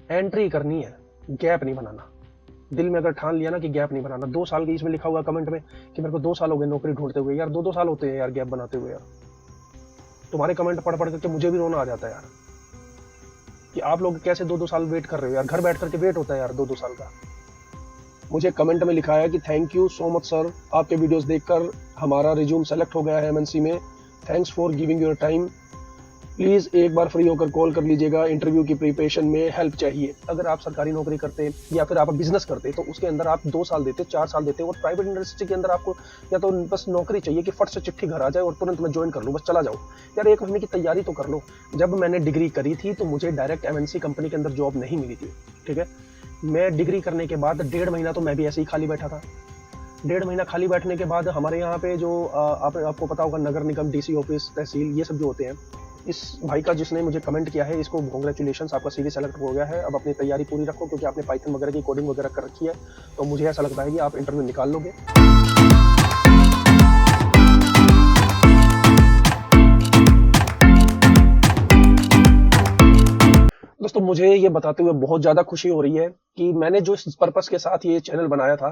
Entry करनी है, gap नहीं बनाना। दिल में अगर ठान लिया ना कि गैप नहीं बनाना, 2 साल की इसमें लिखा हुआ कमेंट में कि मेरे को 2 साल हो गए नौकरी ढूंढते हुए। यार 2-2 साल होते हैं यार गैप बनाते हुए। यार तुम्हारे कमेंट पढ़ पढ़ करके मुझे भी रोना आ जाता है यार, कि आप लोग कैसे 2-2 साल वेट कर रहे हो यार। घर बैठ करके वेट होता है यार 2-2 साल का। मुझे कमेंट में लिखा है कि thank you so much sir, आपके वीडियोस देखकर हमारा रिज्यूम सेलेक्ट हो गया है एमएनसी में। Thanks for giving your time. Please एक बार फ्री होकर कॉल कर लीजिएगा, इंटरव्यू की प्रिपरेशन में हेल्प चाहिए। अगर आप सरकारी नौकरी करते या फिर आप बिजनेस करते तो उसके अंदर आप 2 साल देते, 4 साल देते, और प्राइवेट इंडस्ट्री के अंदर आपको या तो बस नौकरी चाहिए कि फट से चिट्ठी घर आ जाए और तुरंत मैं ज्वाइन कर लूँ, बस चला जाऊँ। यार 1 महीने की तैयारी तो कर लो। जब मैंने डिग्री करी थी तो मुझे डायरेक्ट एमएनसी कंपनी के अंदर जॉब नहीं मिली थी, ठीक है। मैं डिग्री करने के बाद 1.5 महीना तो मैं भी ऐसे ही खाली बैठा था। 1.5 महीना खाली बैठने के बाद हमारे यहाँ पे जो आपको पता होगा नगर निगम, डीसी ऑफिस, तहसील, ये सब जो होते हैं, इस भाई का जिसने मुझे कमेंट किया है इसको कॉन्ग्रेचुलेशन, आपका सीवी सेलेक्ट हो गया है। अब अपनी तैयारी पूरी रखो क्योंकि आपने पाइथन वगैरह की कोडिंग वगैरह कर रखी है, तो मुझे ऐसा लगता है कि आप इंटरव्यू निकाल लोगे। दोस्तों मुझे ये बताते हुए बहुत ज़्यादा खुशी हो रही है कि मैंने जो इस पर्पस के साथ ये चैनल बनाया था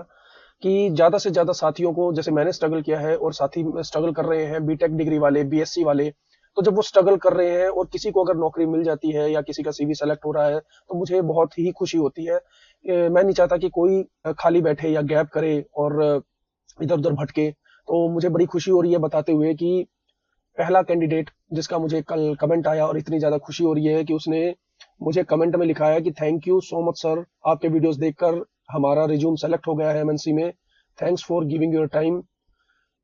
कि ज़्यादा से ज़्यादा साथियों को, जैसे मैंने स्ट्रगल किया है और साथी स्ट्रगल कर रहे हैं, बीटेक डिग्री वाले, बीएससी वाले, तो जब वो स्ट्रगल कर रहे हैं और किसी को अगर नौकरी मिल जाती है या किसी का सीवी सेलेक्ट हो रहा है तो मुझे बहुत ही खुशी होती है। मैं नहीं चाहता कि कोई खाली बैठे या गैप करे और इधर उधर भटके। तो मुझे बड़ी खुशी हो रही है बताते हुए कि पहला कैंडिडेट जिसका मुझे कल कमेंट आया और इतनी ज़्यादा खुशी हो रही है कि उसने मुझे कमेंट में लिखा है कि thank you so much sir, आपके वीडियोस देखकर हमारा रिज्यूम सेलेक्ट हो गया है एमएनसी में। Thanks for giving your time.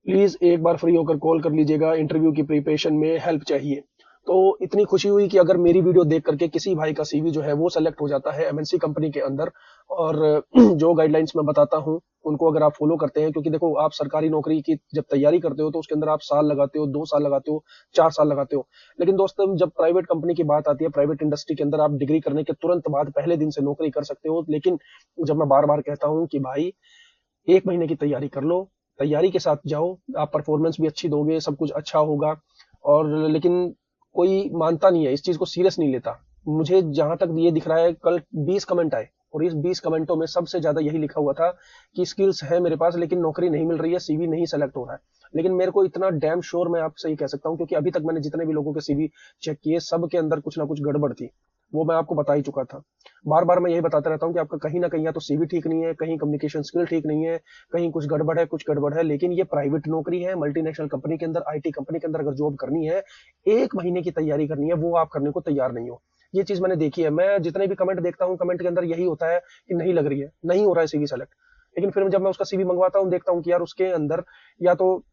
Please एक बार फ्री होकर कॉल कर लीजिएगा, इंटरव्यू की प्रिपरेशन में हेल्प चाहिए। तो इतनी खुशी हुई कि अगर मेरी वीडियो देख करके किसी भाई का सीवी जो है वो सेलेक्ट हो जाता है एमएनसी कंपनी के अंदर, और जो गाइडलाइंस मैं बताता हूँ उनको अगर आप फॉलो करते हैं, क्योंकि देखो आप सरकारी नौकरी की जब तैयारी करते हो तो उसके अंदर आप साल लगाते हो, 2 साल लगाते हो, 4 साल लगाते हो। लेकिन दोस्तों जब प्राइवेट कंपनी की बात आती है, प्राइवेट इंडस्ट्री के अंदर आप डिग्री करने के तुरंत बाद पहले दिन से नौकरी कर सकते हो। लेकिन जब मैं बार बार कहता हूँ कि भाई 1 महीने की तैयारी कर लो, तैयारी के साथ जाओ, आप परफॉर्मेंस भी अच्छी दोगे, सब कुछ अच्छा होगा। और लेकिन कोई मानता नहीं है, इस चीज को सीरियस नहीं लेता। मुझे जहां तक ये दिख रहा है कल 20 कमेंट आए और इस 20 कमेंटों में सबसे ज्यादा यही लिखा हुआ था कि स्किल्स है मेरे पास लेकिन नौकरी नहीं मिल रही है, सीवी नहीं सेलेक्ट हो रहा है। लेकिन मेरे को इतना डैम श्योर मैं आपसे ही कह सकता हूँ, क्योंकि अभी तक मैंने जितने भी लोगों के सीवी चेक किए सब के अंदर कुछ ना कुछ गड़बड़ थी, वो मैं आपको बता ही चुका था। बार बार मैं यही बताता रहता हूँ कि आपका कहीं ना कहीं या तो सीवी ठीक नहीं है, कहीं कम्युनिकेशन स्किल ठीक नहीं है, कहीं कुछ गड़बड़ है, कुछ गड़बड़ है। लेकिन ये प्राइवेट नौकरी है, मल्टीनेशनल कंपनी के अंदर, आईटी कंपनी के अंदर अगर जॉब करनी है, 1 महीने की तैयारी करनी है, वो आप करने को तैयार नहीं हो। ये चीज मैंने देखी है। मैं जितने भी कमेंट देखता हूँ कमेंट के अंदर यही होता है कि नहीं लग रही है, नहीं हो रहा है सीवी सेलेक्ट। लेकिन फिर जब मैं उसका सीवी मंगवाता हूँ देखता हूँ कि यार उसके अंदर या तो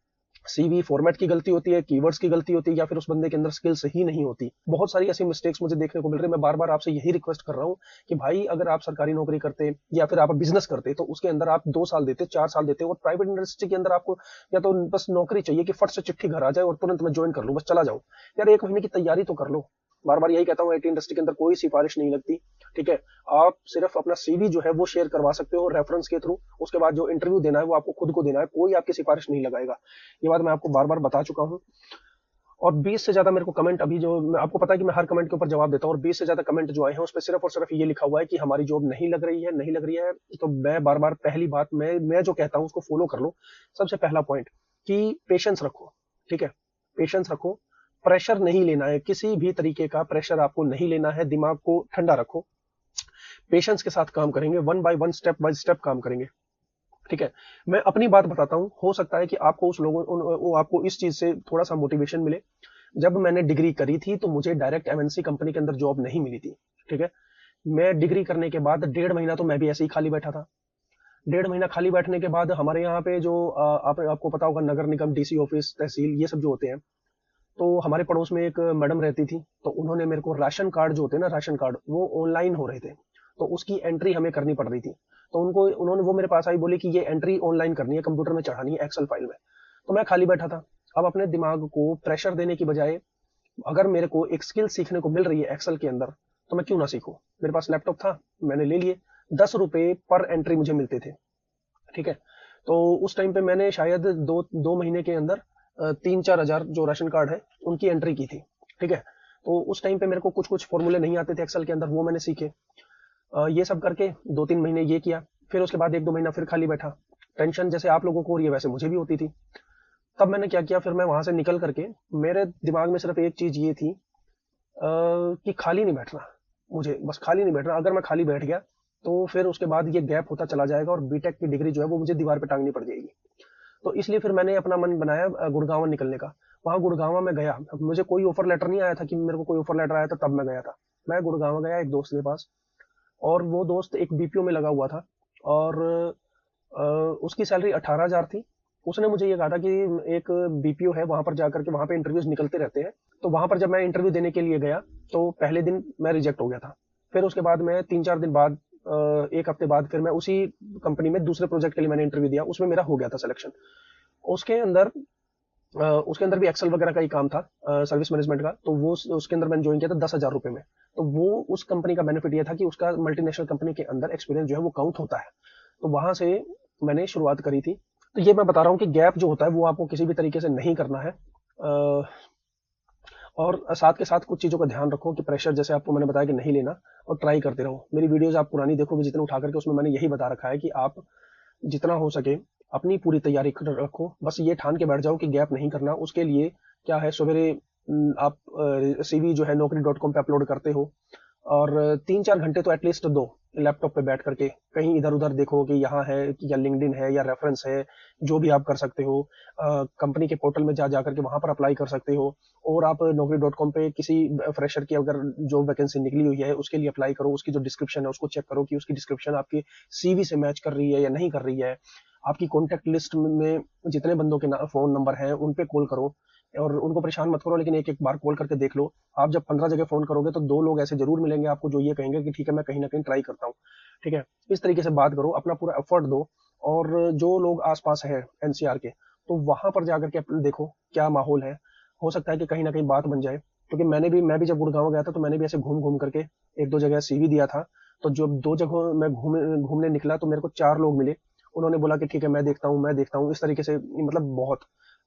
सीवी फॉर्मेट की गलती होती है, कीवर्ड्स की गलती होती है, या फिर उस बंदे के अंदर स्किल्स ही नहीं होती। बहुत सारी ऐसी मिस्टेक्स मुझे देखने को मिल रही है। मैं बार बार आपसे यही रिक्वेस्ट कर रहा हूँ कि भाई अगर आप सरकारी नौकरी करते या फिर आप बिजनेस करते तो उसके अंदर आप 2 साल देते, 4 साल देते, और प्राइवेट इंडस्ट्री के अंदर आपको या तो बस नौकरी चाहिए कि फट से चिट्ठी घर आ जाए और तुरंत मैं ज्वाइन कर लूँ, बस चला जाऊँ। यार 1 महीने की तैयारी तो कर लो। बार बार यही कहता हूँ, आईटी इंडस्ट्री के अंदर कोई सिफारिश नहीं लगती, ठीक है। आप सिर्फ अपना सीवी जो है वो शेयर करवा सकते हो रेफरेंस के थ्रू। उसके बाद जो इंटरव्यू देना है वो आपको खुद को देना है, कोई आपकी सिफारिश नहीं लगाएगा। ये बात मैं आपको बार बार बता चुका हूँ। और 20 से ज्यादा मेरे को कमेंट, अभी जो आपको पता है कि मैं हर कमेंट के ऊपर जवाब देता हूँ, और 20 से ज्यादा कमेंट जो आए हैं उस पर सिर्फ और सिर्फ ये लिखा हुआ है कि हमारी जॉब नहीं लग रही है, नहीं लग रही है। तो मैं बार बार पहली बात मैं जो कहता हूँ उसको फॉलो कर लो। सबसे पहला पॉइंट कि पेशेंस रखो, ठीक है। पेशेंस रखो, प्रेशर नहीं लेना है, किसी भी तरीके का प्रेशर आपको नहीं लेना है। दिमाग को ठंडा रखो, पेशेंस के साथ काम करेंगे, वन बाय स्टेप काम करेंगे, ठीक है। मैं अपनी बात बताता हूँ, हो सकता है कि आपको वो आपको इस चीज से थोड़ा सा मोटिवेशन मिले। जब मैंने डिग्री करी थी तो मुझे डायरेक्ट एमएनसी कंपनी के अंदर जॉब नहीं मिली थी, ठीक है। मैं डिग्री करने के बाद 1.5 महीना तो मैं भी ऐसे ही खाली बैठा था। 1.5 महीना खाली बैठने के बाद हमारे यहाँ पे जो आपको पता होगा नगर निगम, डीसी ऑफिस, तहसील, ये सब जो होते हैं, तो हमारे पड़ोस में एक मैडम रहती थी। तो उन्होंने मेरे को राशन कार्ड जो होते हैं ना, राशन कार्ड वो ऑनलाइन हो रहे थे, तो उसकी एंट्री हमें करनी पड़ रही थी। तो उन्होंने वो मेरे पास आई, बोली कि ये एंट्री ऑनलाइन करनी है, कंप्यूटर में चढ़ानी है, एक्सेल फाइल में। तो मैं खाली बैठा था। अब अपने दिमाग को प्रेशर देने की बजाय अगर मेरे को एक स्किल सीखने को मिल रही है एक्सेल के अंदर, तो मैं क्यों ना सीखूं। मेरे पास लैपटॉप था, मैंने ले लिए। 10 रुपए पर एंट्री मुझे मिलते थे, ठीक है। तो उस टाइम पे मैंने शायद 2 महीने के अंदर 3-4 हजार जो राशन कार्ड है उनकी एंट्री की थी, ठीक है। तो उस टाइम पे मेरे को कुछ कुछ फॉर्मूले नहीं आते थे एक्सेल के अंदर, वो मैंने सीखे। ये सब करके 2-3 महीने ये किया, फिर उसके बाद 1-2 महीना फिर खाली बैठा। टेंशन जैसे आप लोगों को हो रही है वैसे मुझे भी होती थी। तब मैंने क्या किया, फिर मैं वहां से निकल करके मेरे दिमाग में सिर्फ एक चीज ये थी कि खाली नहीं बैठना। मुझे बस खाली नहीं बैठना। अगर मैं खाली बैठ गया तो फिर उसके बाद ये गैप होता चला जाएगा और बीटेक की डिग्री जो है वो मुझे दीवार पे टांगनी पड़ जाएगी। तो इसलिए फिर मैंने अपना मन बनाया गुड़गांव निकलने का। वहां गुड़गांव में गया। अब मुझे कोई ऑफर लेटर नहीं आया था कि मेरे को कोई ऑफर लेटर आया था तब मैं गया था। मैं गुड़गांव गया एक दोस्त के पास, और वो दोस्त एक बीपीओ में लगा हुआ था, और अ, उसकी सैलरी 18,000 थी। उसने मुझे ये कहा था कि एक बीपीओ है वहां पर जाकर के वहां पे इंटरव्यूज निकलते रहते हैं। तो वहां पर जब मैं इंटरव्यू देने के लिए गया तो पहले दिन मैं रिजेक्ट हो गया था। फिर उसके बाद मैं 3-4 दिन बाद, 1 हफ्ते बाद, फिर मैं उसी कंपनी में दूसरे प्रोजेक्ट के लिए मैंने इंटरव्यू दिया, उसमें मेरा हो गया था सिलेक्शन। उसके अंदर उसके अंदर भी एक्सेल वगैरह का ही काम था, सर्विस मैनेजमेंट का। तो वो उसके अंदर मैंने ज्वाइन किया था 10,000 रुपए में। तो वो उस कंपनी का बेनिफिट ये था कि उसका मल्टीनेशनल कंपनी के अंदर एक्सपीरियंस जो है वो काउंट होता है। तो वहां से मैंने शुरुआत करी थी। तो ये मैं बता रहा हूँ कि गैप जो होता है वो आपको किसी भी तरीके से नहीं करना है। और साथ के साथ कुछ चीज़ों का ध्यान रखो कि प्रेशर जैसे आपको मैंने बताया कि नहीं लेना, और ट्राई करते रहो। मेरी वीडियोस आप पुरानी देखोगे जितने उठा करके, उसमें मैंने यही बता रखा है कि आप जितना हो सके अपनी पूरी तैयारी रखो। बस ये ठान के बैठ जाओ कि गैप नहीं करना। उसके लिए क्या है, सवेरे आप सीवी जो है naukri.com पे अपलोड करते हो, और 3-4 घंटे तो एटलीस्ट दो लैपटॉप पे बैठ करके। कहीं इधर उधर देखो कि यहाँ है या लिंक्डइन है या रेफरेंस है, जो भी आप कर सकते हो। कंपनी के पोर्टल में जा जा करके वहां पर अप्लाई कर सकते हो। और आप naukri.com पे किसी फ्रेशर की अगर जो वैकेंसी निकली हुई है उसके लिए अप्लाई करो। उसकी जो डिस्क्रिप्शन है उसको चेक करो कि उसकी डिस्क्रिप्शन आपकी सीवी से मैच कर रही है या नहीं कर रही है। आपकी कॉन्टैक्ट लिस्ट में जितने बंदों के फोन नंबर हैं उन पे कॉल करो, और उनको परेशान मत करो, लेकिन एक एक बार कॉल करके देख लो। आप जब 15 जगह फोन करोगे तो 2 लोग ऐसे जरूर मिलेंगे आपको जो ये कहेंगे कि ठीक है मैं कहीं ना कहीं ट्राई करता हूँ। ठीक है, इस तरीके से बात करो, अपना पूरा एफर्ट दो। और जो लोग आसपास है एनसीआर के, तो वहां पर जाकर के अपने देखो क्या माहौल है। हो सकता है कि कहीं ना कहीं बात बन जाए, क्योंकि मैं भी जब गुड़गांव गया था तो मैंने भी ऐसे घूम घूम करके 1-2 जगह सीवी दिया था। तो जब 2 जगह मैं घूमने निकला तो मेरे को 4 लोग मिले। उन्होंने बोला कि ठीक है मैं देखता हूँ, इस तरीके से। मतलब बहुत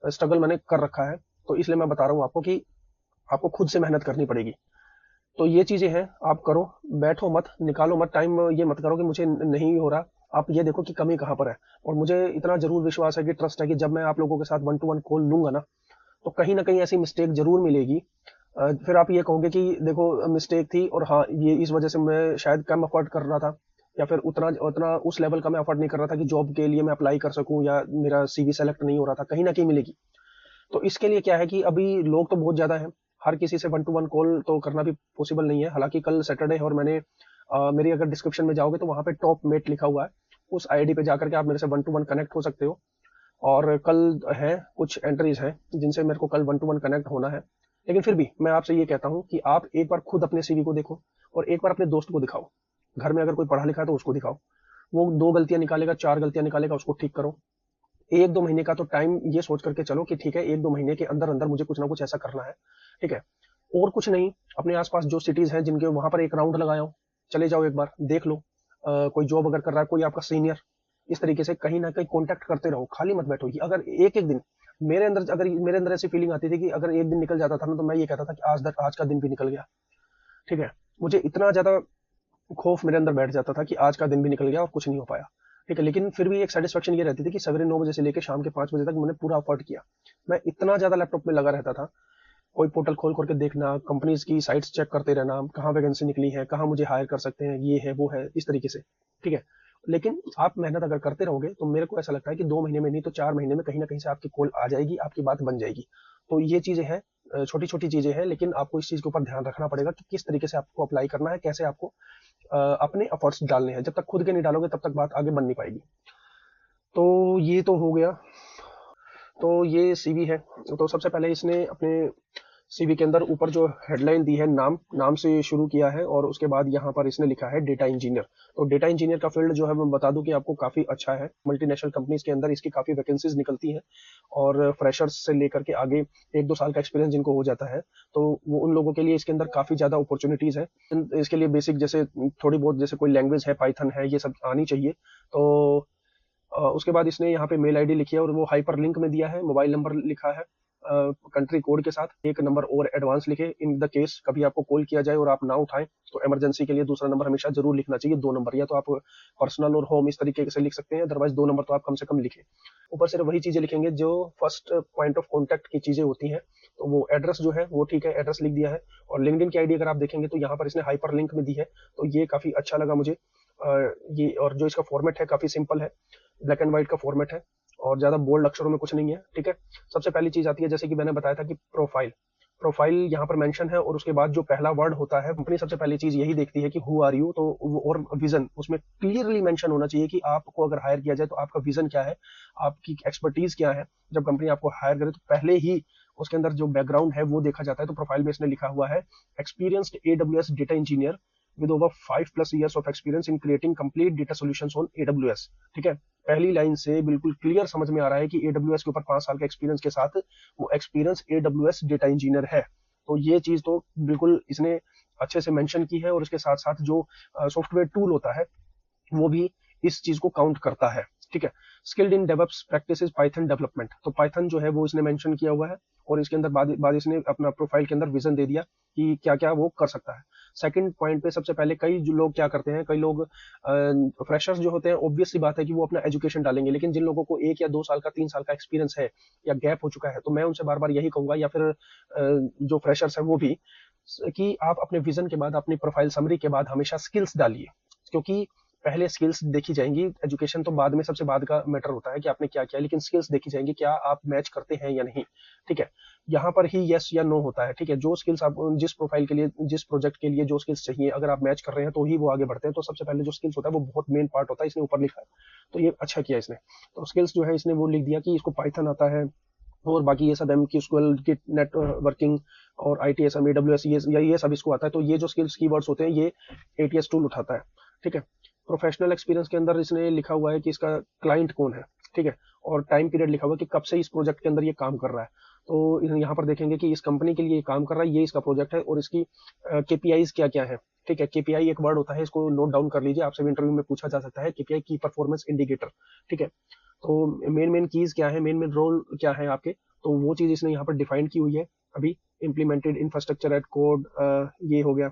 स्ट्रगल मैंने कर रखा है। तो इसलिए मैं बता रहा हूँ आपको कि आपको खुद से मेहनत करनी पड़ेगी। तो ये चीजें हैं, आप करो। बैठो मत, निकालो मत टाइम, ये मत करो कि मुझे नहीं हो रहा। आप ये देखो कि कमी कहाँ पर है। और मुझे इतना जरूर विश्वास है कि ट्रस्ट है कि जब मैं आप लोगों के साथ 1-to-1 कॉल लूंगा ना, तो कहीं ना कहीं ऐसी मिस्टेक जरूर मिलेगी। फिर आप ये कहोगे कि देखो मिस्टेक थी, और हाँ ये इस वजह से मैं शायद कम अफोर्ड कर रहा था, या फिर उतना उतना उस लेवल का मैं अफोर्ड नहीं कर रहा था कि जॉब के लिए मैं अप्लाई कर सकूं, या मेरा सीवी सेलेक्ट नहीं हो रहा था। कहीं ना कहीं मिलेगी। तो इसके लिए क्या है कि अभी लोग तो बहुत ज्यादा हैं, हर किसी से 1-to-1 कॉल तो करना भी पॉसिबल नहीं है। हालांकि कल सैटरडे है, और मैंने मेरी अगर डिस्क्रिप्शन में जाओगे तो वहां पे टॉप मेट लिखा हुआ है। उस आईडी पे जाकर के आप मेरे से 1-to-1 कनेक्ट हो सकते हो। और कल है कुछ एंट्रीज हैं जिनसे मेरे को कल 1-to-1 कनेक्ट होना है। लेकिन फिर भी मैं आपसे ये कहता हूँ कि आप एक बार खुद अपने सीवी को देखो, और एक बार अपने दोस्त को दिखाओ। घर में अगर कोई पढ़ा लिखा है तो उसको दिखाओ। वो 2 गलतियां निकालेगा, 4 गलतियां निकालेगा, उसको ठीक करो। 1-2 महीने का तो टाइम ये सोच करके चलो कि ठीक है 1-2 महीने के अंदर अंदर मुझे कुछ ना कुछ ऐसा करना है। ठीक है, और कुछ नहीं। अपने आसपास जो सिटीज हैं जिनके वहां पर एक राउंड लगाओ, चले जाओ एक बार देख लो। कोई जॉब अगर कर रहा है कोई आपका सीनियर, इस तरीके से कहीं ना कहीं कांटेक्ट करते रहो, खाली मत बैठो। अगर एक एक दिन, मेरे अंदर ऐसी फीलिंग आती थी कि अगर एक दिन निकल जाता था ना, तो मैं ये कहता था कि आज का दिन भी निकल गया। ठीक है, मुझे इतना ज्यादा खौफ मेरे अंदर बैठ जाता था कि आज का दिन भी निकल गया और कुछ नहीं हो पाया। ठीक है, लेकिन फिर भी एक सेटिस्फेक्शन ये रहती थी कि सवेरे 9 बजे से लेकर शाम के 5 बजे तक मैंने पूरा एफर्ट किया। मैं इतना ज्यादा लैपटॉप में लगा रहता था, कोई पोर्टल खोल करके देखना, कंपनीज की साइट्स चेक करते रहना, कहाँ वैकेंसी निकली है, कहाँ मुझे हायर कर सकते हैं, ये है वो है, इस तरीके से। ठीक है, लेकिन आप मेहनत अगर करते रहोगे तो मेरे को ऐसा लगता है कि 2 महीने में नहीं तो 4 महीने में कहीं ना कहीं से आपकी कॉल आ जाएगी, आपकी बात बन जाएगी। तो ये चीजें हैं, छोटी छोटी चीजें हैं, लेकिन आपको इस चीज के ऊपर ध्यान रखना पड़ेगा कि किस तरीके से आपको अप्लाई करना है, कैसे आपको अपने एफर्ट्स डालने हैं। जब तक खुद के नहीं डालोगे तब तक बात आगे बन नहीं पाएगी। तो ये तो हो गया। तो ये सीवी है। तो सबसे पहले इसने अपने सीवी के अंदर ऊपर जो हेडलाइन दी है, नाम नाम से शुरू किया है, और उसके बाद यहाँ पर इसने लिखा है डेटा इंजीनियर। तो डेटा इंजीनियर का फील्ड जो है मैं बता दूं कि आपको काफी अच्छा है। मल्टीनेशनल कंपनीज के अंदर इसकी काफी वैकेंसीज निकलती हैं, और फ्रेशर्स से लेकर के आगे 1-2 साल का एक्सपीरियंस जिनको हो जाता है, तो वो उन लोगों के लिए इसके अंदर काफी ज्यादा अपॉर्चुनिटीज है। इसके लिए बेसिक जैसे थोड़ी बहुत जैसे कोई लैंग्वेज है, पाइथन है, ये सब आनी चाहिए। तो उसके बाद इसने यहाँ पे मेल आईडी लिखी है, और वो हाइपर लिंक में दिया है, मोबाइल नंबर लिखा है। कंट्री कोड के साथ, एक नंबर और एडवांस लिखे इन द केस कभी आपको कॉल किया जाए और आप ना उठाएं तो इमरजेंसी के लिए दूसरा नंबर हमेशा जरूर लिखना चाहिए, 2 नंबर, या तो आप पर्सनल और होम इस तरीके से लिख सकते हैं, अदरवाइज 2 नंबर तो आप कम से कम लिखें। ऊपर सिर्फ वही चीजें लिखेंगे जो फर्स्ट पॉइंट ऑफ कॉन्टेक्ट की चीजें होती हैं। तो वो एड्रेस जो है वो ठीक है, एड्रेस लिख दिया है। और लिंक्डइन की आईडी अगर आप देखेंगे तो यहाँ पर इसने हाइपर लिंक में दी है, तो ये काफी अच्छा लगा मुझे। ये और जो इसका फॉर्मेट है काफी सिंपल है, ब्लैक एंड व्हाइट का फॉर्मेट है और ज्यादा बोल्ड अक्षरों में कुछ नहीं है, ठीक है। सबसे पहली चीज आती है, जैसे कि मैंने बताया था कि प्रोफाइल, प्रोफाइल यहाँ पर मेंशन है और उसके बाद जो पहला वर्ड होता है, कंपनी सबसे पहली चीज यही देखती है कि हु आर यू, तो और विजन उसमें क्लियरली मेंशन होना चाहिए कि आपको अगर हायर किया जाए तो आपका विजन क्या है, आपकी एक्सपर्टीज क्या है। जब कंपनी आपको हायर करे तो पहले ही उसके अंदर जो बैकग्राउंड है वो देखा जाता है। तो प्रोफाइल में इसने लिखा हुआ है experienced AWS data engineer with over 5+ years of experience in creating complete data solutions on AWS, ठीक है। पहली लाइन से बिल्कुल क्लियर समझ में आ रहा है कि AWS के ऊपर 5 साल का एक्सपीरियंस के साथ वो एक्सपीरियंस AWS डेटा इंजीनियर है। तो ये चीज तो बिल्कुल इसने अच्छे से मेंशन की है और इसके साथ साथ जो सॉफ्टवेयर टूल होता है वो भी इस चीज को काउंट करता है, ठीक है। Skilled in develops practices Python development, तो पाइथन जो है वो इसने मेंशन किया हुआ है और इसके अंदर बाद इसने अपना प्रोफाइल के अंदर विजन दे दिया कि क्या क्या वो कर सकता है। सेकंड पॉइंट पे सबसे पहले कई जो लोग क्या करते हैं, कई लोग फ्रेशर्स जो होते हैं, ऑब्वियस सी बात है कि वो अपना एजुकेशन डालेंगे, लेकिन जिन लोगों को 1 या 2 साल का 3 साल का एक्सपीरियंस है या गैप हो चुका है, तो मैं उनसे बार बार यही कहूंगा, या फिर जो फ्रेशर्स है वो भी, कि आप अपने विजन के बाद, अपनी प्रोफाइल समरी के बाद हमेशा स्किल्स डालिए, क्योंकि पहले स्किल्स देखी जाएंगी, एजुकेशन तो बाद में सबसे बाद का मैटर होता है कि आपने क्या किया, लेकिन स्किल्स देखी जाएंगी, क्या आप मैच करते हैं या नहीं, ठीक है। यहाँ पर ही यस या नो होता है, ठीक है। जो स्किल्स आप जिस प्रोफाइल के लिए, जिस प्रोजेक्ट के लिए जो स्किल्स चाहिए, अगर आप मैच कर रहे हैं तो ही वो आगे बढ़ते हैं। तो सबसे पहले जो स्किल्स होता है वो बहुत मेन पार्ट होता है, इसने ऊपर लिखा है, तो ये अच्छा किया इसने। तो स्किल्स जो है इसने वो लिख दिया कि इसको पाइथन आता है और बाकी ये सब MQ गिट नेटवर्किंग और ITSM AWS ये सब इसको आता है। तो ये जो स्किल्स कीवर्ड्स होते हैं ये ATS टूल उठाता है, ठीक है। प्रोफेशनल एक्सपीरियंस के अंदर इसने लिखा हुआ है कि इसका क्लाइंट कौन है, ठीक है, और टाइम पीरियड लिखा हुआ है कि कब से इस प्रोजेक्ट के अंदर ये काम कर रहा है। तो यहाँ पर देखेंगे कि इस कंपनी के लिए ये काम कर रहा है, ये इसका प्रोजेक्ट है और इसकी KPIs क्या क्या है, ठीक है। KPI एक वर्ड होता है, इसको नोट डाउन कर लीजिए, आपसे भी इंटरव्यू में पूछा जा सकता है। KPI की परफॉर्मेंस इंडिकेटर, ठीक है। तो मेन कीज क्या है, मेन रोल क्या है आपके, तो वो चीज इसने यहाँ पर डिफाइन की हुई है। अभी इम्प्लीमेंटेड इंफ्रास्ट्रक्चर एट कोड, ये हो गया,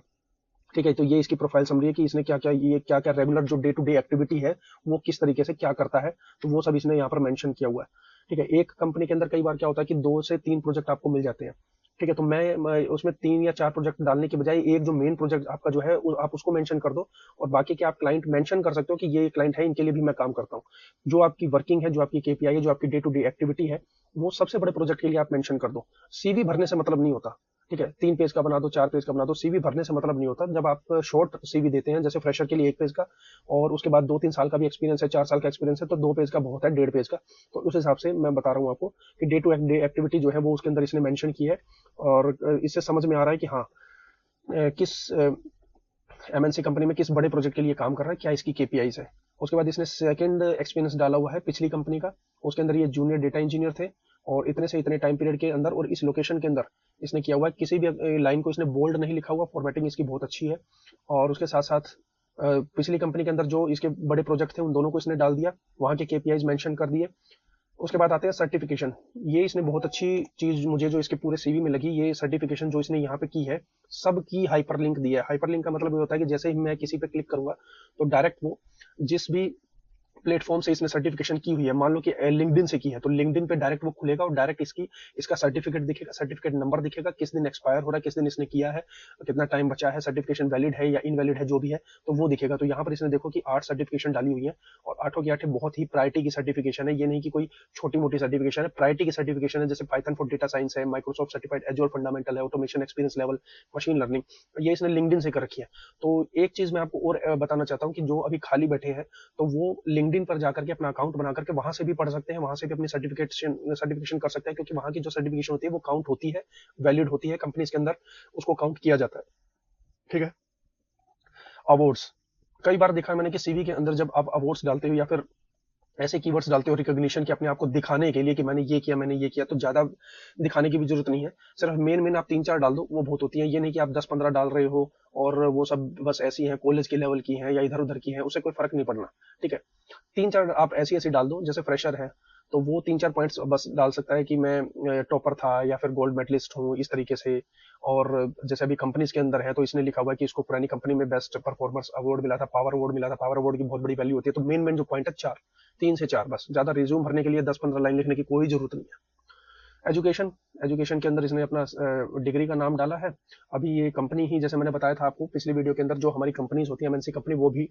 ठीक है। तो ये इसकी प्रोफाइल समरी है कि इसने क्या क्या, ये क्या क्या रेगुलर जो डे टू डे एक्टिविटी है वो किस तरीके से क्या करता है, तो वो सब इसने यहाँ पर मेंशन किया हुआ है, ठीक है। एक कंपनी के अंदर कई बार क्या होता है कि 2 से 3 प्रोजेक्ट आपको मिल जाते हैं, ठीक है। तो मैं उसमें 3 या 4 प्रोजेक्ट डालने की बजाय एक जो मेन प्रोजेक्ट आपका जो है आप उसको मेंशन कर दो और बाकी के आप क्लाइंट मेंशन कर सकते हो कि ये क्लाइंट है, इनके लिए भी मैं काम करता हूँ। जो आपकी वर्किंग है, जो आपकी KPI है, जो आपकी डे टू डे एक्टिविटी है, वो सबसे बड़े प्रोजेक्ट के लिए आप मेंशन कर दो। CV भरने से मतलब नहीं होता, ठीक है। 3 पेज का बना दो, 4 पेज का बना दो, CV भरने से मतलब नहीं होता। जब आप शॉर्ट CV देते हैं, जैसे फ्रेशर के लिए 1 पेज का और उसके बाद 2-3 साल का भी एक्सपीरियंस है, 4 साल का एक्सपीरियंस है, तो 2 पेज का बहुत है, 1.5 पेज का। तो उस हिसाब से मैं बता रहा हूँ आपको कि डे टू डे एक्टिविटी जो है वो उसके अंदर इसने मेंशन की है और इससे समझ में आ रहा है कि हाँ किस MNC कंपनी में किस बड़े प्रोजेक्ट के लिए काम कर रहा है, क्या इसकी KPIs है। उसके बाद इसने सेकंड एक्सपीरियंस डाला हुआ है पिछली कंपनी का, उसके अंदर ये जूनियर डेटा इंजीनियर थे और इतने से इतने टाइम पीरियड के अंदर और इस लोकेशन के अंदर इसने किया हुआ है। किसी भी लाइन को इसने बोल्ड नहीं लिखा हुआ, फॉर्मेटिंग इसकी बहुत अच्छी है। और उसके साथ साथ पिछली कंपनी के अंदर जो इसके बड़े प्रोजेक्ट थे उन दोनों को इसने डाल दिया, वहां के KPIs मेंशन कर दिए। उसके बाद आते हैं सर्टिफिकेशन। ये इसने बहुत अच्छी चीज मुझे जो इसके पूरे CV में लगी, ये सर्टिफिकेशन जो इसने यहाँ पे की है, सब की हाइपरलिंक दी है। हाइपरलिंक का मतलब ये होता है कि जैसे ही मैं किसी पे क्लिक करूंगा तो डायरेक्ट वो जिस भी प्लेटफॉर्म से इसने सर्टिफिकेशन की हुई है, मान लो कि लिंक्डइन से की है, तो लिंक्डइन पे डायरेक्ट वो खुलेगा और डायरेक्ट इसका सर्टिफिकेट दिखेगा, सर्टिफिकेट नंबर दिखेगा, किस दिन एक्सपायर हो रहा है, किस दिन इसने किया है, कितना टाइम बचा है, सर्टिफिकेशन वैलिड है या इनवैलिड है, जो भी है, तो वो दिखेगा। तो यहाँ पर इसने देखो कि 8 सर्टिफिकेशन डाली हुई है और 8 की 8 बहुत ही प्रायोरिटी की सर्टिफिकेशन है। ये नहीं कि कोई छोटी मोटी सर्टिफिकेशन है, प्रायोरिटी की सर्टिफिकेशन है। जैसे पाइथन फॉर डेटा साइंस है, माइक्रोसॉफ्ट सर्टिफाइड एजोर फंडामेंटल है, automation experience level, machine learning, ये इसने लिंक्डइन से कर रखी है। तो एक चीज मैं आपको और बताना चाहता हूँ कि जो अभी खाली बैठे हैं तो वो लिंक्डइन पर जाकर के अपना अकाउंट बना करके वहां से भी पढ़ सकते हैं, वहां से भी अपनी सर्टिफिकेशन कर सकते हैं, क्योंकि वहां की जो सर्टिफिकेशन होती है वो काउंट होती है, वैलिड होती है, कंपनीज के अंदर उसको काउंट किया जाता है, ठीक है। अवार्ड्स, कई बार देखा है मैंने कि CV के अंदर जब आप अवार्ड्स डालते हो या फिर ऐसे कीवर्ड्स डालते हो रिकॉग्निशन के, अपने आप को दिखाने के लिए कि मैंने ये किया, मैंने ये किया, तो ज्यादा दिखाने की भी जरूरत नहीं है। सिर्फ मेन आप 3-4 डाल दो, वो बहुत होती है। ये नहीं कि आप 10-15 डाल रहे हो और वो सब बस ऐसी हैं, कॉलेज के लेवल की हैं या इधर उधर की हैं, उससे कोई फर्क नहीं पड़ना, ठीक है। 3-4 आप ऐसी ऐसी डाल दो, जैसे फ्रेशर है तो वो 3-4 पॉइंट्स बस डाल सकता है कि मैं टॉपर था या फिर गोल्ड मेडलिस्ट हूँ इस तरीके से। और जैसे अभी कंपनीज के अंदर है तो इसने लिखा हुआ है कि इसको पुरानी कंपनी में बेस्ट परफॉर्मर्स अवार्ड मिला था, पावर अवार्ड मिला था। पावर अवार्ड की बहुत बड़ी वैल्यू होती है। तो मेन मेन जो पॉइंट है 4, 3 से 4 बस। ज्यादा रिज्यूम भरने के लिए 10-15 लाइन लिखने की कोई जरूरत नहीं है। एजुकेशन, एजुकेशन के अंदर इसने अपना डिग्री का नाम डाला है। अभी ये कंपनी ही, जैसे मैंने बताया था आपको पिछली वीडियो के अंदर, जो हमारी कंपनीज होती है एमएनसी कंपनी, वो भी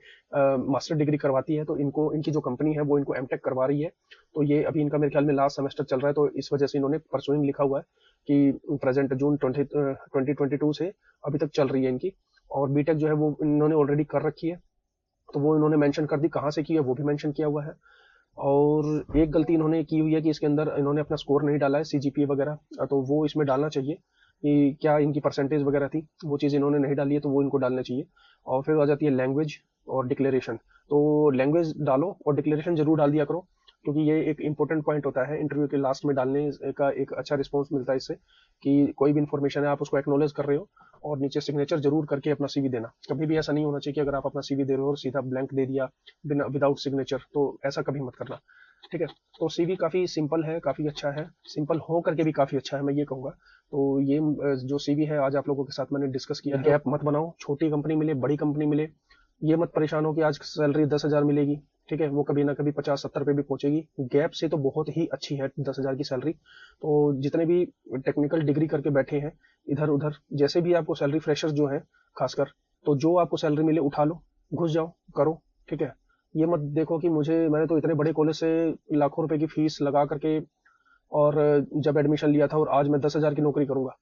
मास्टर डिग्री करवाती है। तो इनको, इनकी जो कंपनी है वो इनको एमटेक करवा रही है। तो ये अभी इनका मेरे ख्याल में लास्ट सेमेस्टर चल रहा है। तो इस वजह से इन्होंने परसुइंग लिखा हुआ है कि प्रेजेंट जून 2022 से अभी तक चल रही है इनकी। और बीटेक जो है वो इन्होंने ऑलरेडी कर रखी है। तो वो इन्होंने मेंशन कर दी, कहाँ से की है वो भी मेंशन किया हुआ है। और एक गलती इन्होंने की हुई है कि इसके अंदर इन्होंने अपना स्कोर नहीं डाला है, सीजीपीए वगैरह। तो वो इसमें डालना चाहिए कि क्या इनकी परसेंटेज वगैरह थी, वो चीज़ इन्होंने नहीं डाली है, तो वो इनको डालना चाहिए। और फिर आ जाती है लैंग्वेज और डिक्लेरेशन। तो लैंग्वेज डालो और डिक्लेरेशन जरूर डाल दिया करो, क्योंकि ये एक इंपॉर्टेंट पॉइंट होता है इंटरव्यू के लास्ट में डालने का। एक अच्छा रिस्पॉन्स मिलता है इससे कि कोई भी इंफॉर्मेशन है आप उसको एक्नोलेज कर रहे हो, और नीचे सिग्नेचर जरूर करके अपना सीवी देना। कभी भी ऐसा नहीं होना चाहिए कि अगर आप अपना सीवी दे रहे हो और सीधा ब्लैंक दे दिया बिना, विदाउट सिग्नेचर, तो ऐसा कभी मत करना। ठीक है। तो सीवी काफी सिंपल है, काफी अच्छा है, सिंपल हो करके भी काफी अच्छा है, मैं ये कहूंगा। तो ये जो सीवी है आज आप लोगों के साथ मैंने डिस्कस किया है। गैप मत बनाओ, छोटी कंपनी मिले बड़ी कंपनी मिले, ये मत परेशान हो कि आज सैलरी 10,000 मिलेगी। ठीक है, वो कभी ना कभी 50-70 पे भी पहुंचेगी। गैप से तो बहुत ही अच्छी है 10,000 की सैलरी। तो जितने भी टेक्निकल डिग्री करके बैठे हैं इधर उधर, जैसे भी आपको सैलरी, फ्रेशर जो है खासकर, तो जो आपको सैलरी मिले उठा लो, घुस जाओ, करो। ठीक है। ये मत देखो कि मैंने तो इतने बड़े कॉलेज से लाखों रुपए की फीस लगा करके और जब एडमिशन लिया था और आज मैं 10,000 की नौकरी करूंगा।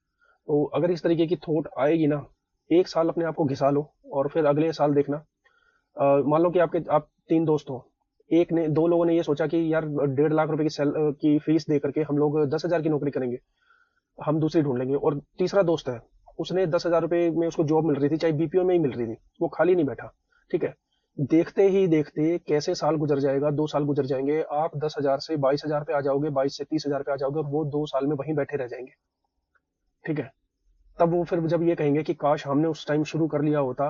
तो अगर इस तरीके की थॉट आएगी ना, एक साल अपने आप को घिसा लो और फिर अगले साल देखना। मान लो कि आप 3 दोस्त हो, एक ने, 2 लोगों ने ये सोचा कि यार 1.5 लाख रुपए की फीस दे करके हम लोग 10,000 की नौकरी करेंगे, हम दूसरी ढूंढ लेंगे। और तीसरा दोस्त है, उसने 10,000 रुपए में उसको जॉब मिल रही थी, चाहे बीपीओ में ही मिल रही थी, वो खाली नहीं बैठा। ठीक है। देखते ही देखते कैसे साल गुजर जाएगा, 2 साल गुजर जाएंगे, आप 10,000 से 22,000 पे आ जाओगे, 22 से 30,000 पे आ जाओगे, और वो 2 साल में वहीं बैठे रह जाएंगे। ठीक है। तब वो फिर जब ये कहेंगे कि काश हमने उस टाइम शुरू कर लिया होता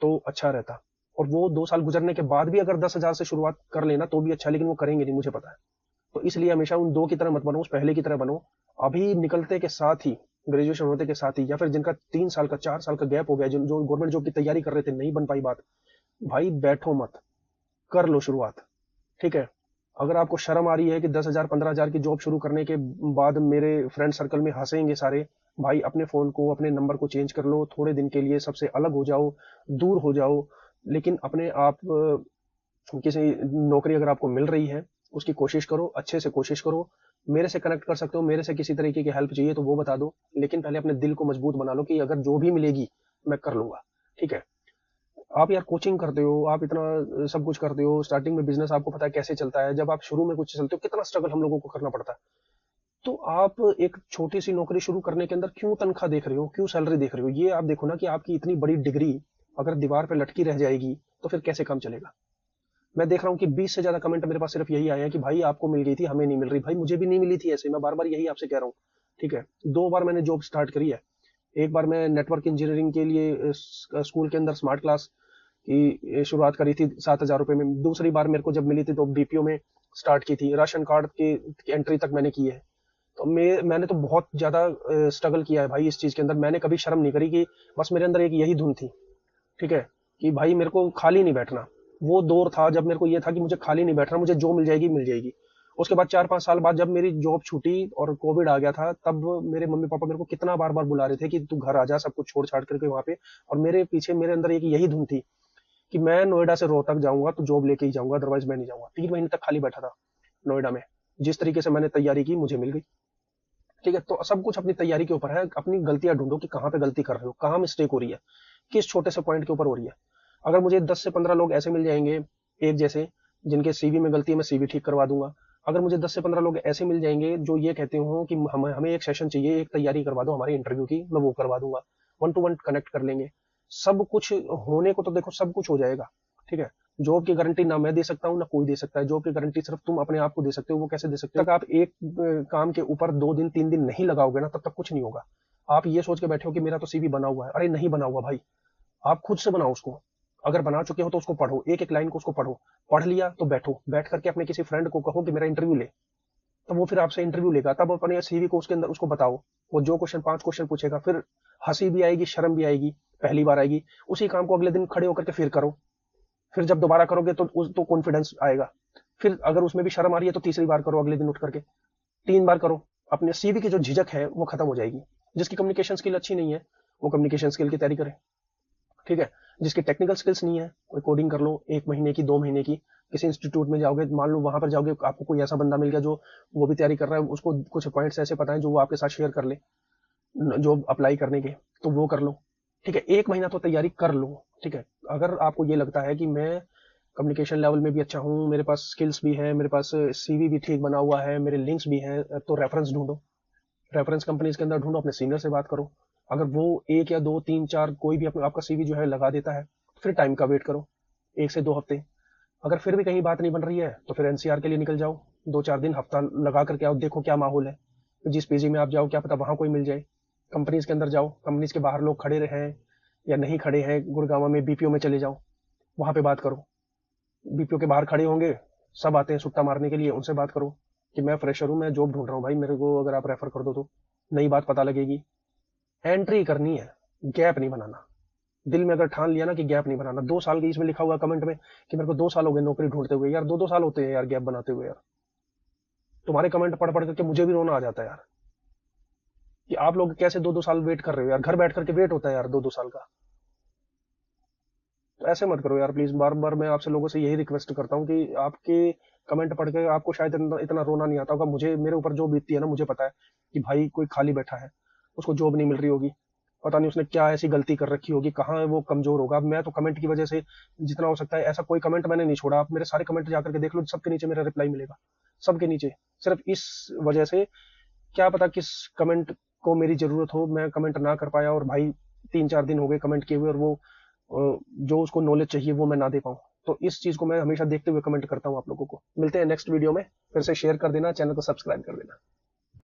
तो अच्छा रहता। और वो 2 साल गुजरने के बाद भी अगर 10,000 से शुरुआत कर लेना तो भी अच्छा, लेकिन वो करेंगे नहीं, मुझे पता है। तो इसलिए हमेशा उन 2 की तरह मत बनो, उस पहले की तरह बनो। अभी निकलते के साथ ही, ग्रेजुएशन होते के साथ ही, या फिर जिनका 3 साल का 4 साल का गैप हो गया, जो गवर्नमेंट जॉब की तैयारी कर रहे थे, नहीं बन पाई बात, भाई बैठो मत, कर लो शुरुआत। ठीक है। अगर आपको शर्म आ रही है कि 10,000 15,000 की जॉब शुरू करने के बाद मेरे फ्रेंड सर्कल में हंसेंगे सारे, भाई अपने फोन को, अपने नंबर को चेंज कर लो, थोड़े दिन के लिए सबसे अलग हो जाओ, दूर हो जाओ। लेकिन अपने आप किसी नौकरी अगर आपको मिल रही है उसकी कोशिश करो, अच्छे से कोशिश करो। मेरे से कनेक्ट कर सकते हो, मेरे से किसी तरीके की हेल्प चाहिए तो वो बता दो, लेकिन पहले अपने दिल को मजबूत बना लो कि अगर जो भी मिलेगी मैं कर लूंगा। ठीक है। आप यार कोचिंग करते हो, आप इतना सब कुछ करते हो, स्टार्टिंग में बिजनेस आपको पता है कैसे चलता है, जब आप शुरू में कुछ चलते हो कितना स्ट्रगल हम लोगों को करना पड़ता है। तो आप एक छोटी सी नौकरी शुरू करने के अंदर क्यों तनख्वाह देख रहे हो, क्यों सैलरी देख रहे हो? ये आप देखो ना कि आपकी इतनी बड़ी डिग्री अगर दीवार पे लटकी रह जाएगी तो फिर कैसे काम चलेगा? मैं देख रहा हूँ कि 20 से ज्यादा कमेंट मेरे पास सिर्फ यही आए हैं कि भाई आपको मिल गई थी, हमें नहीं मिल रही। भाई मुझे भी नहीं मिली थी, ऐसे मैं बार बार यही आपसे कह रहा हूँ। ठीक है। 2 बार मैंने जॉब स्टार्ट करी है। एक बार मैं नेटवर्क इंजीनियरिंग के लिए स्कूल के अंदर स्मार्ट क्लास की शुरुआत करी थी 7,000 रुपए में। दूसरी बार मेरे को जब मिली थी तो बीपीओ में स्टार्ट की थी, राशन कार्ड की एंट्री तक मैंने की है। तो मैंने तो बहुत ज्यादा स्ट्रगल किया है भाई इस चीज के अंदर। मैंने कभी शर्म नहीं करी कि बस मेरे अंदर एक यही धुन थी। ठीक है। कि भाई मेरे को खाली नहीं बैठना। वो दौर था जब मेरे को ये था कि मुझे खाली नहीं बैठना, मुझे जो मिल जाएगी मिल जाएगी। उसके बाद 4-5 साल बाद जब मेरी जॉब छूटी और कोविड आ गया था, तब मेरे मम्मी पापा मेरे को कितना बार बार बुला रहे थे कि तू घर आ जा, सब कुछ छोड़ छाड़ करके वहां पे। और मेरे पीछे मेरे अंदर एक यही धुन थी कि मैं नोएडा से रोहतक जाऊंगा तो जॉब लेके ही जाऊंगा, अदरवाइज मैं नहीं जाऊंगा। 3 महीने तक खाली बैठा था नोएडा में। जिस तरीके से मैंने तैयारी की मुझे मिल गई। ठीक है। तो सब कुछ अपनी तैयारी के ऊपर है। अपनी गलतियां ढूंढो कि कहाँ पे गलती कर रहे हो, कहाँ मिस्टेक हो रही है, किस छोटे से पॉइंट के ऊपर हो रही है। अगर मुझे 10 से 15 लोग ऐसे मिल जाएंगे एक जैसे, जिनके सीवी में गलती है, मैं सीवी ठीक करवा दूंगा। अगर मुझे 10 से 15 लोग ऐसे मिल जाएंगे जो ये कहते हो कि हमें हमें एक सेशन चाहिए, एक तैयारी करवा दो हमारे इंटरव्यू की, मैं वो करवा दूंगा। 1 to 1 कनेक्ट कर लेंगे। सब कुछ होने को तो देखो सब कुछ हो जाएगा। ठीक है। जॉब की गारंटी ना मैं दे सकता हूँ ना कोई दे सकता है। जॉब की गारंटी सिर्फ तुम अपने आप को दे सकते हो। वो कैसे दे सकते हो? तक आप एक काम के ऊपर 2 दिन 3 दिन नहीं लगाओगे ना, तब तक कुछ नहीं होगा। आप ये सोच के बैठे हो कि मेरा तो सीवी बना हुआ है, अरे नहीं बना हुआ भाई। आप खुद से बनाओ उसको। अगर बना चुके हो तो उसको पढ़ो, एक एक लाइन को उसको पढ़ो। पढ़ लिया तो बैठो, बैठ करके अपने किसी फ्रेंड को कहो कि मेरा इंटरव्यू ले। तो वो फिर आपसे इंटरव्यू लेगा, तब अपने सीवी को उसके अंदर उसको बताओ। वो जो क्वेश्चन 5 क्वेश्चन पूछेगा, फिर हंसी भी आएगी, शर्म भी आएगी, पहली बार आएगी। उसी काम को अगले दिन खड़े होकर के फिर करो। फिर जब दोबारा करोगे तो कॉन्फिडेंस आएगा। फिर अगर उसमें भी शर्म आ रही है तो तीसरी बार करो, अगले दिन उठ करके 3 बार करो। अपने सीवी की जो झिझक है वो खत्म हो जाएगी। जिसकी कम्युनिकेशन स्किल अच्छी नहीं है, वो कम्युनिकेशन स्किल की तैयारी करे। ठीक है। जिसकी टेक्निकल स्किल्स नहीं है, कोई कोडिंग कर लो 1 महीने की, 2 महीने की। किसी इंस्टीट्यूट में जाओगे, मान लो वहां पर जाओगे, आपको कोई ऐसा बंदा मिल गया जो वो भी तैयारी कर रहा है, उसको कुछ पॉइंट्स ऐसे पता है जो वो आपके साथ शेयर कर ले, जो अप्लाई करने के, तो वो कर लो। ठीक है, 1 महीना तो तैयारी कर लो। ठीक है। अगर आपको ये लगता है कि मैं कम्युनिकेशन लेवल में भी अच्छा हूँ, मेरे पास स्किल्स भी है, मेरे पास सीवी भी ठीक बना हुआ है, मेरे लिंक्स भी हैं, तो रेफरेंस ढूंढो। रेफरेंस कंपनीज के अंदर ढूंढो, अपने सीनियर से बात करो। अगर वो 1 या 2 3 4 कोई भी आपका सीवी जो है लगा देता है, फिर टाइम का वेट करो, 1 से 2 हफ्ते। अगर फिर भी कहीं बात नहीं बन रही है तो फिर एनसीआर के लिए निकल जाओ, 2 4 दिन हफ्ता लगा करके आओ, देखो क्या माहौल है। जिस पीजी में आप जाओ, क्या पता वहां कोई मिल जाए। कंपनीज के अंदर जाओ, कंपनीज के बाहर लोग खड़े हैं या नहीं खड़े हैं, गुड़गांव में बीपीओ में चले जाओ, वहां पे बात करो। बीपीओ के बाहर खड़े होंगे, सब आते हैं सुट्टा मारने के लिए, उनसे बात करो कि मैं फ्रेशर हूँ, मैं जॉब ढूंढ रहा हूँ भाई, मेरे को अगर आप रेफर कर दो तो नई बात पता लगेगी। एंट्री करनी है, गैप नहीं बनाना। दिल में अगर ठान लिया ना कि गैप नहीं बनाना, 2 साल की, इसमें लिखा हुआ कमेंट में कि मेरे को 2 साल हो गए नौकरी ढूंढते हुए, यार 2 2 साल होते हैं यार गैप बनाते हुए यार। तुम्हारे कमेंट पढ़ पढ़ करके मुझे भी रोना आ जाता है यार, कि आप लोग कैसे 2 2 साल वेट कर रहे हो यार, घर बैठ करके वेट होता है यार 2 2 साल का। तो ऐसे मत करो यार प्लीज, बार बार मैं आपसे लोगों से यही रिक्वेस्ट करता हूँ कि आपके कमेंट पढ़ के आपको शायद इतना रोना नहीं आता होगा, मुझे मेरे ऊपर जो बीतती है ना, मुझे पता है कि भाई कोई खाली बैठा है, उसको जॉब नहीं मिल रही होगी, पता नहीं उसने क्या ऐसी गलती कर रखी होगी, कहाँ वो कमजोर होगा। अब मैं तो कमेंट की वजह से जितना हो सकता है, ऐसा कोई कमेंट मैंने नहीं छोड़ा, आप मेरे सारे कमेंट जाकर के देख लो, सबके नीचे मेरा रिप्लाई मिलेगा, सबके नीचे। सिर्फ इस वजह से, क्या पता किस कमेंट को मेरी जरूरत हो, मैं कमेंट ना कर पाया, और भाई 3 4 दिन हो गए कमेंट किए हुए, और वो जो उसको नॉलेज चाहिए वो मैं ना दे पाऊँ। तो इस चीज को मैं हमेशा देखते हुए कमेंट करता हूँ आप लोगों को। मिलते हैं नेक्स्ट वीडियो में, फिर से शेयर कर देना, चैनल को सब्सक्राइब कर देना।